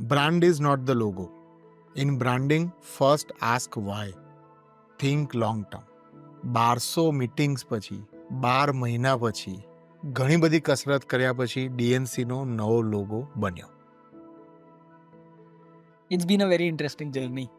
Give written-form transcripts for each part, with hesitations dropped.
Brand is not the logo. In branding, first ask why. Think long term. 1200 meetings પછી 12 મહિના પછી ઘણી બધી કસરત કર્યા પછી ડીએનસીનો નવો લોગો બન્યો. It's been a very interesting journey.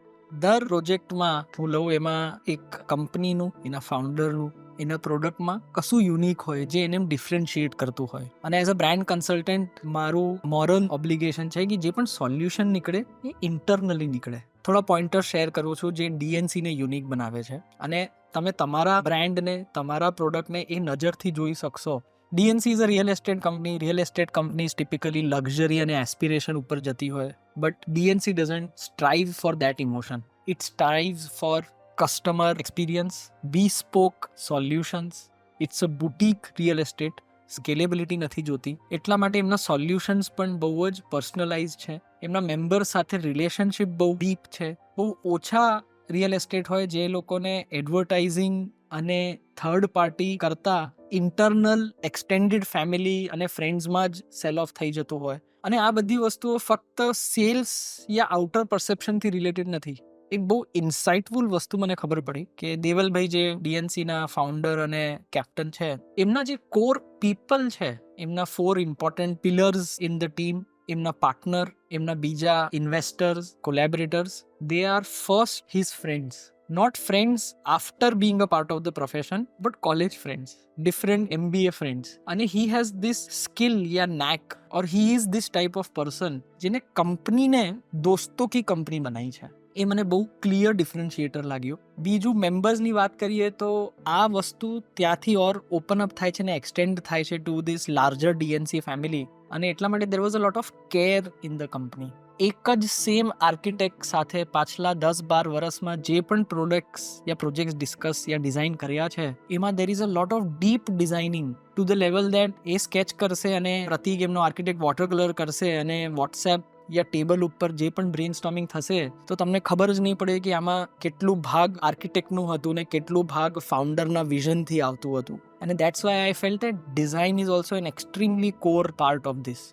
દર પ્રોજેક્ટમાં હું લઉં એમાં એક કંપનીનું, એના ફાઉન્ડરનું, એના પ્રોડક્ટમાં કશું યુનિક હોય જે એને ડિફરન્શિએટ કરતું હોય. અને એઝ અ બ્રાન્ડ કન્સલ્ટન્ટ મારું મોરલ ઓબ્લિગેશન છે કે જે પણ સોલ્યુશન નીકળે એ ઇન્ટરનલી નીકળે. થોડા પોઈન્ટર શેર કરું છું જે ડીએનસીને યુનિક બનાવે છે, અને તમે તમારા બ્રાન્ડને, તમારા પ્રોડક્ટને એ નજરથી જોઈ શકશો. DNC is a real estate company. Real estate companies typically luxury and aspiration ઉપર જતી હોય. But DNC doesn't strive for that emotion. It strives for customer experience, bespoke solutions. It's a boutique real estate. Scalability નથી જોતી. એટલા માટે એમના solutions પણ બહુ જ પર્સનલાઇઝ છે. એમના મેમ્બર સાથે રિલેશનશિપ બહુ ડીપ છે. બહુ ઓછા રિયલ એસ્ટેટ હોય જે લોકોને એડવર્ટાઇઝિંગ અને થર્ડ પાર્ટી કરતા ઇન્ટરનલ એક્સટેન્ડેડ ફેમિલી અને ફ્રેન્ડ્સમાં જ સેલ ઓફ થઈ જતું હોય. અને આ બધી વસ્તુઓ ફક્ત સેલ્સ યા આઉટર પરસેપ્શનથી રિલેટેડ નથી. એક બહુ ઇન્સાઇટફુલ વસ્તુ મને ખબર પડી કે દેવલભાઈ જે ડીએનસીના ફાઉન્ડર અને કેપ્ટન છે, એમના જે કોર પીપલ છે, એમના 4 important pillars in the team, એમના પાર્ટનર, એમના બીજા investors, collaborators, they are first his friends. Not friends after being a part of the profession, but college friends, different MBA friends. And he has this skill या knack, or he is this type of person જેને કંપનીને દોસ્તો કી company બનાવી છે. એ મને બહુ clear differentiator લાગ્યો. બીજું મેમ્બર્સની વાત કરીએ તો આ વસ્તુ ત્યાંથી ઓર ઓપન અપ થાય છે ને એક્સટેન્ડ થાય છે two this larger DNC family. અને એટલા માટે there was a lot of care in the company. એક જ સેમ આર્કિટેક્ટ સાથે પાછલા 10-12 વર્ષમાં જે પણ પ્રોડક્ટ્સ યા પ્રોજેક્ટ્સ ડિસ્કસ યા ડિઝાઇન કર્યા છે, એમાં there is a lot of deep designing to the level that A sketch કરશે અને પ્રતિક એમનો આર્કિટેક્ટ વોટર કલર કરશે, અને વોટ્સએપ યા ટેબલ ઉપર જે પણ બ્રેઇન સ્ટોર્મિંગ થશે તો તમને ખબર જ નહીં પડે કે આમાં કેટલું ભાગ આર્કિટેક્ટનું હતું ને કેટલું ભાગ ફાઉન્ડરના વિઝનથી આવતું હતું. અને that's why I felt that design is also an extremely core part of this.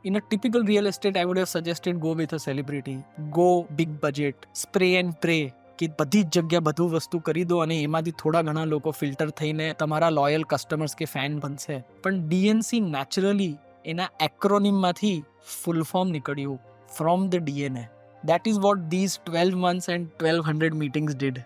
In a typical real estate, I would have suggested go with a celebrity, go big budget, spray and pray કે બધી જ જગ્યા બધું વસ્તુ કરી દો અને એમાંથી થોડા ઘણા લોકો ફિલ્ટર થઈને તમારા લોયલ કસ્ટમર્સ કે ફેન બનશે. પણ ડીએનસી નેચરલી એના એક્રોનિમમાંથી ફૂલ ફોર્મ નીકળ્યું, from the DNA. That is what these 12 months and 1200 meetings did.